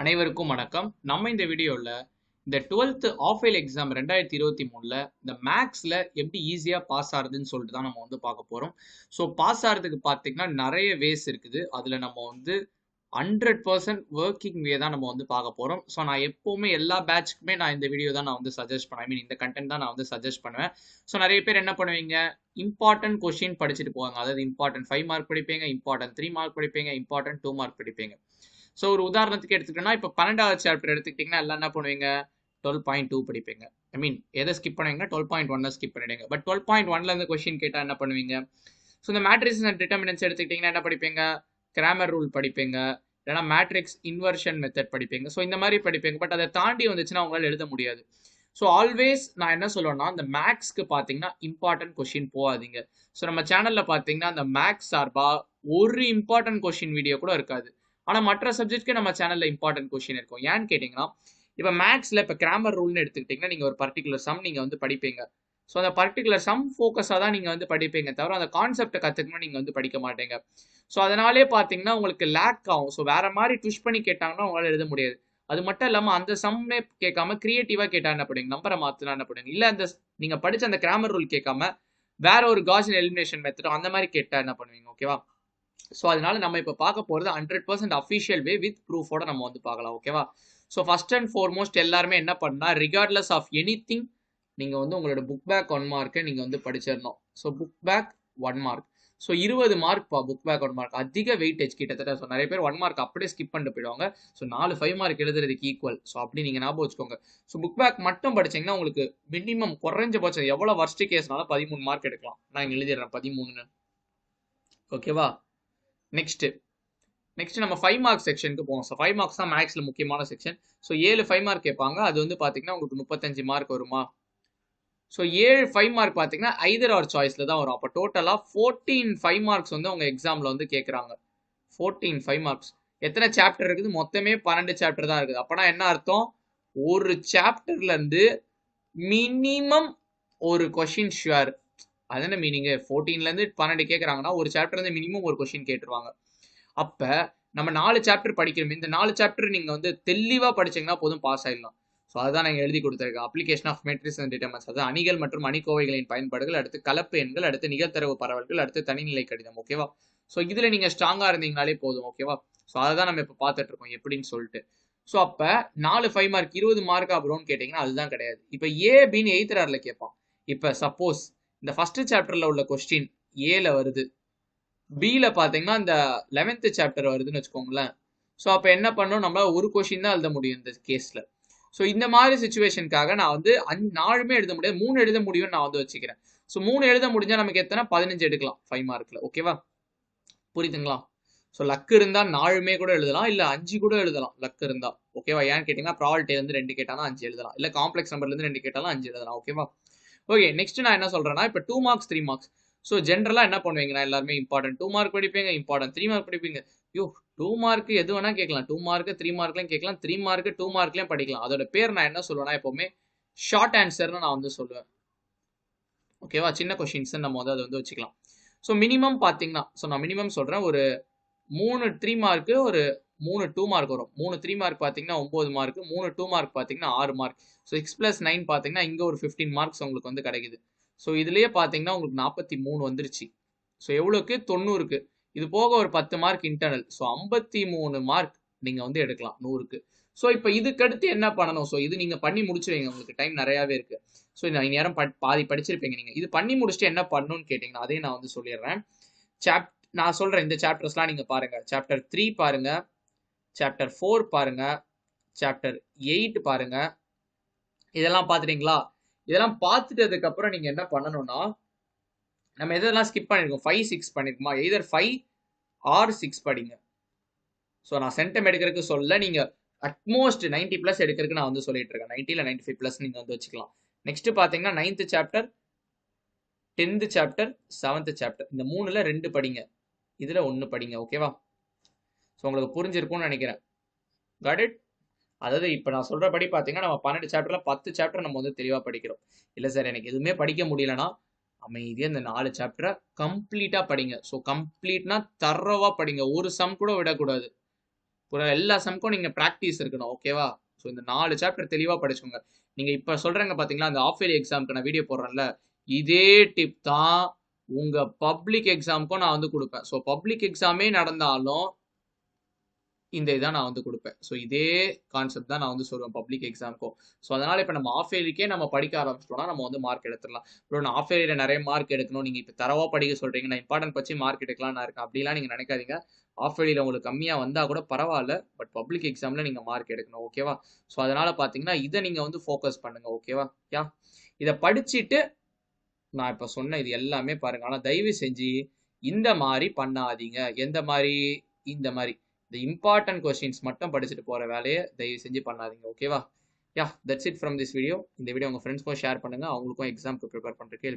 அனைவருக்கும் வணக்கம். நம்ம இந்த வீடியோல இந்த 12th ஆஃப் ஃபெயில் எக்ஸாம் 2023ல இந்த மேக்ஸ்ல எப்படி ஈஸியா பாஸ் ஆகுதுன்னு சொல்லிட்டு தான் நம்ம பார்க்க போறோம். ஸோ பாஸ் ஆகிறதுக்கு பார்த்தீங்கன்னா நிறைய வேஸ் இருக்குது. அதுல நம்ம 100% ஒர்க்கிங் வே தான் நம்ம பார்க்க போறோம். ஸோ நான் எப்பவுமே எல்லா பேட்ச்க்குமே நான் இந்த வீடியோ தான் நான் சஜஸ்ட் பண்ணுவேன். ஐ மீன் இந்த கண்டென்ட் தான் நான் சஜஸ்ட் பண்ணுவேன். ஸோ நிறைய பேர் என்ன பண்ணுவீங்க, இம்பார்ட்டன்ட் கொஸ்டின் படிச்சுட்டு போவாங்க. அதாவது இம்பார்ட்டன்ட் 5 மார்க் படிப்பீங்க, இம்பார்ட்டன்ட் 3 மார்க் படிப்பீங்க, இம்பார்ட்டன்ட் 2 மார்க் படிப்பீங்க. ஸோ ஒரு உதாரணத்துக்கு எடுத்துக்கிட்டோம்னா இப்போ 12வது சாப்டர் எடுத்துக்கிட்டிங்கன்னா எல்லாம் என்ன பண்ணுவீங்க, 12.2 படிப்பீங்க. ஐ மீன் எதை ஸ்கிப் பண்ணுவீங்க, 12.1 ஸ்கிப் பண்ணிடுங்க. பட் 12.1ல இருந்து கொஸ்டின் கேட்டால் என்ன பண்ணுவீங்க? ஸோ இந்த மேட்ரிக்ஸ் அண்ட் டிட்டர்மினன்ட்ஸ் எடுத்துக்கிட்டிங்கன்னா என்ன படிப்பீங்க, கிராமர் ரூல் படிப்பீங்க, இல்லைனா மேட்ரிக்ஸ் இன்வர்ஷன் மெத்தட் படிப்பீங்க. ஸோ இந்த மாதிரி படிப்பீங்க. பட் அதை தாண்டி வந்துச்சுன்னா உங்களால் எழுத முடியாது. ஸோ ஆல்வேஸ் நான் என்ன சொல்லுவேன்னா, இந்த மேக்ஸ்க்கு பார்த்தீங்கன்னா இம்பார்ட்டன்ட் கொஸ்டின் போகாதீங்க. ஸோ நம்ம சேனலில் பார்த்தீங்கன்னா அந்த மேக்ஸ் சார்பாக ஒரு இம்பார்ட்டன்ட் கொஸ்டின் வீடியோ கூட இருக்காது. ஆனால் மற்ற சப்ஜெக்ட்க்கு நம்ம சேனலில் இம்பார்ட்டன்ட் கொஸ்டின் இருக்கும். ஏன்னு கேட்டிங்கன்னா, இப்போ மேக்ஸில் இப்போ கிராமர் ரூல்னு எடுத்துக்கிட்டிங்கன்னா நீங்கள் ஒரு பர்டிகுலர் சம் நீங்கள் படிப்பீங்க. ஸோ அந்த பர்டிகுலர் சம் ஃபோக்கஸாக தான் நீங்கள் படிப்பீங்க தவிர அந்த கான்செப்டை கற்றுக்கணும் நீங்கள் படிக்க மாட்டீங்க. ஸோ அதனாலே பார்த்தீங்கன்னா உங்களுக்கு லேக் ஆகும். ஸோ வேற மாதிரி ட்விஷ் பண்ணி கேட்டாங்கன்னா உங்களால் எழுத முடியாது. அது மட்டும் இல்லாமல் அந்த சம்மே கேட்காம கிரியேட்டிவாக கேட்டால் என்ன பண்ணுவீங்க, நம்பரை மாற்றினா என்ன பண்ணுவீங்க, இல்லை அந்த நீங்கள் படித்த அந்த கிராமர் ரூல் கேட்காம வேற ஒரு காஸியன் எலிமினேஷன் மெத்தடோ அந்த மாதிரி கேட்டால் என்ன பண்ணுவீங்க? ஓகேவா? ஸோ அதனால நம்ம இப்போ பார்க்க போகிறது 100% அஃபிஷியல் வே வித் ப்ரூஃபோட நம்ம பார்க்கலாம். ஓகேவா? ஸோ ஃபர்ஸ்ட் அண்ட் ஃபார்மோஸ்ட் எல்லாருமே என்ன பண்ணா, ரிகார்ட்லெஸ் ஆஃப் எனி திங் நீங்கள் உங்களோட புக் பேக் 1 மார்க்கை நீங்கள் படிச்சிடணும். So book back 1 mark. So 20 mark book back 1 mark அதிக வெயிட்டேஜ் கிட்டத்தட்ட. ஸோ நிறைய பேர் 1 மார்க் அப்படியே ஸ்கிப் பண்ணிட்டு போயிடுவாங்க. ஸோ 4 5 மார்க் எழுதுறதுக்கு ஈக்குவல். ஸோ அப்படி நீங்கள் ஞாபகம் வச்சுக்கோங்க. ஸோ புக் பேக் மட்டும் படிச்சீங்கன்னா உங்களுக்கு மினிமம் குறைஞ்சபட்சம் எவ்வளோ வர்ஸ்ட் கேஸ்னாலும் 13 மார்க் எடுக்கலாம். நான் இங்கே எழுதிடுறேன் 13. ஓகேவா? நெக்ஸ்ட் நம்ம 5 மார்க் செக்ஷனுக்கு போவோம். ஸோ 5 மார்க்ஸ் தான் மேக்ஸ்ல முக்கியமான செக்ஷன். ஸோ 7 5 மார்க் கேட்பாங்க. அது பார்த்தீங்கன்னா உங்களுக்கு 35 மார்க் வருமா? ஸோ 7 5 மார்க் பார்த்தீங்கன்னா ஐதர் ஆர் சாய்ஸ்ல தான் வரும். அப்போ டோட்டலாக 14 5 மார்க்ஸ் உங்க எக்ஸாம்ல கேட்குறாங்க. 14 5 மார்க்ஸ். எத்தனை சாப்டர் இருக்குது? மொத்தமே 12 சாப்டர் தான் இருக்குது. அப்போனா என்ன அர்த்தம், ஒரு சாப்டர்ல இருந்து மினிமம் ஒரு கொஸ்டின் ஷுவர். அது என்ன மீனிங், 14ல இருந்து 12 கேட்குறாங்கன்னா ஒரு சாப்டர் இருந்து மினிமம் ஒரு கொஸ்டின் கேட்டுருவாங்க. அப்ப நம்ம 4 சாப்டர் படிக்கிறோம். இந்த 4 சாப்டர் நீங்க தெளிவா படிச்சீங்கன்னா போதும், பாஸ் ஆயிடலாம். ஸோ அதான் நாங்கள் எழுதி கொடுத்துருக்கேன். Application of matrix and determinants, அதாவது அணிகள் மற்றும் அணிக்கோவைகளின் பயன்பாடுகள், அடுத்து கலப்பு எண்கள், அடுத்து நிகழ்தரவு பரவல்கள், அடுத்து தனிநிலை கடிதம். ஓகேவா? ஸோ இதுல நீங்க ஸ்ட்ராங்கா இருந்தீங்கனாலே போதும். ஓகேவா? ஸோ அதை தான் நம்ம இப்போ பார்த்துட்டு இருக்கோம் எப்படின்னு சொல்லிட்டு. ஸோ அப்ப 4 5 மார்க் 20 மார்க் அப்புறம்னு கேட்டீங்கன்னா அதுதான் கிடையாது. இப்போ ஏ பின்னு 8th ஆர்ல கேட்பான். இப்போ சப்போஸ் இந்த ஃபர்ஸ்ட் சாப்டர்ல உள்ள கொஸ்டின் ஏல வருது, பில பாத்தீங்கன்னா இந்த 11th சாப்டர் வருதுன்னு வச்சுக்கோங்களேன். ஸோ அப்போ என்ன பண்ணணும், நம்ம ஒரு கொஸ்டின் தான் எழுத முடியும் இந்த கேஸ்ல. ஸோ இந்த மாதிரி சுச்சுவேஷனுக்காக நான் 4மே எழுத முடியாது, 3 எழுத முடியும்னு நான் வச்சுக்கிறேன். ஸோ 3 எழுத முடிஞ்சா நமக்கு எத்தனை, 15 எடுக்கலாம் 5 மார்க்ல. ஓகேவா? புரியுதுங்களா? ஸோ லக் இருந்தா 4மே கூட எழுதலாம், இல்ல 5 கூட எழுதலாம் லக் இருந்தா. ஓகேவா? ஏன்னு கேட்டீங்கன்னா ப்ராபபிலிட்டி இருந்து 2 கேட்டாலும் 5 எழுதலாம், இல்ல காம்ப்ளெக்ஸ் நம்பர்ல இருந்து 2 கேட்டாலும் 5 எழுதலாம். ஓகேவா? ஓகே, நெக்ஸ்ட் நான் என்ன சொல்றேன்னா, இப்போ 2 மார்க்ஸ் 3 மார்க்ஸ். ஸோ ஜென்ரலா என்ன பண்ணுவீங்கன்னா எல்லாருமே இம்பார்ட்டன்ட் 2 மார்க் படிப்பீங்க, இம்பார்ட்டன்ட் 3 மார்க் படிப்பீங்க. 2 மார்க் எது வேணா கேட்கலாம், 2 மார்க் 3 மார்க்லயும் கேட்கலாம், 3 மார்க் 2 மார்க்லயும் படிக்கலாம். அதோட பேர் நான் என்ன சொல்லுவேன்னா எப்பவுமே ஷார்ட் ஆன்சர்னு நான் சொல்லுவேன். ஓகேவா? சின்ன கொஸ்டின்ஸ் நம்ம அதை வச்சுக்கலாம். ஸோ மினிமம் பார்த்தீங்கன்னா, ஸோ நான் மினிமம் சொல்றேன், ஒரு 3 3 மார்க், ஒரு 3 2 மார்க் வரும். 3 3 மார்க் பார்த்தீங்கன்னா 9 மார்க், 3 2 மார்க் பார்த்தீங்கன்னா 6 மார்க். ஸோ 6+9 பார்த்தீங்கன்னா இங்கே ஒரு 15 மார்க்ஸ் உங்களுக்கு கிடைக்குது. ஸோ இதுலயே பார்த்தீங்கன்னா உங்களுக்கு 43 வந்துருச்சு. ஸோ எவ்வளோக்கு, 90க்கு. இது போக ஒரு 10 மார்க் இன்டர்னல். ஸோ 53 மார்க் நீங்க எடுக்கலாம் 100க்கு. ஸோ இப்போ இதுக்கு அடுத்து என்ன பண்ணணும்? ஸோ இது நீங்க பண்ணி முடிச்சுவீங்க, உங்களுக்கு டைம் நிறையாவே இருக்கு. ஸோ இந்த நேரம் பாதி படிச்சிருப்பீங்க நீங்க. இது பண்ணி முடிச்சுட்டு என்ன பண்ணணும்னு கேட்டீங்கன்னா அதையும் நான் சொல்லிடுறேன். நான் சொல்றேன் இந்த சாப்டர்ஸ்லாம் நீங்க பாருங்க. சாப்டர் 3 பாருங்க, சாப்டர் 4 பாருங்க, சாப்டர் 8 பாருங்க. இதெல்லாம் பாத்துட்டீங்களா? இதெல்லாம் பார்த்துட்டதுக்கு அப்புறம் நீங்க என்ன பண்ணணும்னா, நம்ம எதெல்லாம் ஸ்கிப் பண்ணிருக்கோம், 5 6 பண்ணிருக்கோமா, எய்தர் 5 ஆர் 6 படிங்க. ஸோ நான் சென்டம் எடுக்கிறதுக்கு சொல்ல, நீங்க அட்மோஸ்ட் 90+ எடுக்கிறதுக்கு நான் சொல்லிட்டு இருக்கேன். 90 இல்ல 95+ நீங்க வச்சுக்கலாம். நெக்ஸ்ட் பாத்தீங்கன்னா 9th chapter, 10th chapter, 7th chapter, இந்த 3ல 2 படிங்க, இதுல 1 படிங்க. ஓகேவா? ஸோ உங்களுக்கு புரிஞ்சிருக்கும்னு நினைக்கிறேன். Got it? அதாவது இப்போ நான் சொல்றபடி பார்த்தீங்கன்னா நம்ம 12 சாப்டர்ல 10 சாப்டர் நம்ம தெளிவாக படிக்கிறோம். இல்லை சார் எனக்கு எதுவுமே படிக்க முடியலன்னா அமைதியாக இந்த 4 சாப்டரை கம்ப்ளீட்டாக படிங்க. ஸோ கம்ப்ளீட்னா தரவா படிங்க, ஒரு சம் கூட விடக்கூடாது. எல்லா சம்க்கும் நீங்க ப்ராக்டிஸ் இருக்கணும். ஓகேவா? ஸோ இந்த 4 சாப்டர் தெளிவா படிச்சுக்கோங்க. நீங்க இப்ப சொல்றேங்க பாத்தீங்களா, அந்த ஆஃப் இயர்லி எக்ஸாம்க்கு நான் வீடியோ போடுறேன்ல, இதே டிப் தான் உங்க பப்ளிக் எக்ஸாம்க்கும் நான் வந்து கொடுப்பேன். ஸோ பப்ளிக் எக்ஸாமே நடந்தாலும் இந்த இதான் நான் வந்து கொடுப்பேன். ஸோ இதே கான்செப்ட் தான் நான் வந்து சொல்லுவேன் பப்ளிக் எக்ஸாம்க்கும். ஸோ அதனால இப்போ நம்ம ஆஃப் இயர்லிக்கே நம்ம படிக்க ஆரம்பிச்சிட்டோம்னா நம்ம வந்து மார்க் எடுத்துடலாம். ப்ரோ நான் ஆஃப் இயர்லியில் நிறைய மார்க் எடுக்கணும், நீங்கள் இப்போ தரவா படிக்க சொல்றீங்க, நான் இம்பார்ட்டன்ட் வச்சு மார்க் எடுக்கலாம் நான் இருக்கேன் அப்படிலாம் நீங்கள் நினைக்காதீங்க. ஆஃப் இயர்லியில் உங்களுக்கு கம்மியாக வந்தால் கூட பரவாயில்ல, பட் பப்ளிக் எக்ஸாமில் நீங்கள் மார்க் எடுக்கணும். ஓகேவா? ஸோ அதனால பார்த்தீங்கன்னா இதை நீங்கள் வந்து ஃபோக்கஸ் பண்ணுங்க. ஓகேவா? யா இதை படிச்சுட்டு நான் இப்போ சொன்ன இது எல்லாமே பாருங்க. ஆனால் தயவு செஞ்சு இந்த மாதிரி பண்ணாதீங்க. எந்த மாதிரி? இந்த மாதிரி இந்த இம்பார்ட்டன்ட் கொஸ்டின்ஸ் மட்டும் படிச்சுட்டு போற வேலையை தயவு செஞ்சு பண்ணாதீங்க. ஓகேவா? Yeah that's it from this video. இந்த வீடியோ உங்க ஃப்ரெண்ட்ஸ்க்கும் ஷேர் பண்ணுங்க, அவங்களுக்கும் எக்ஸாம்க்கு ப்ரிப்பேர் பண்றதுக்கு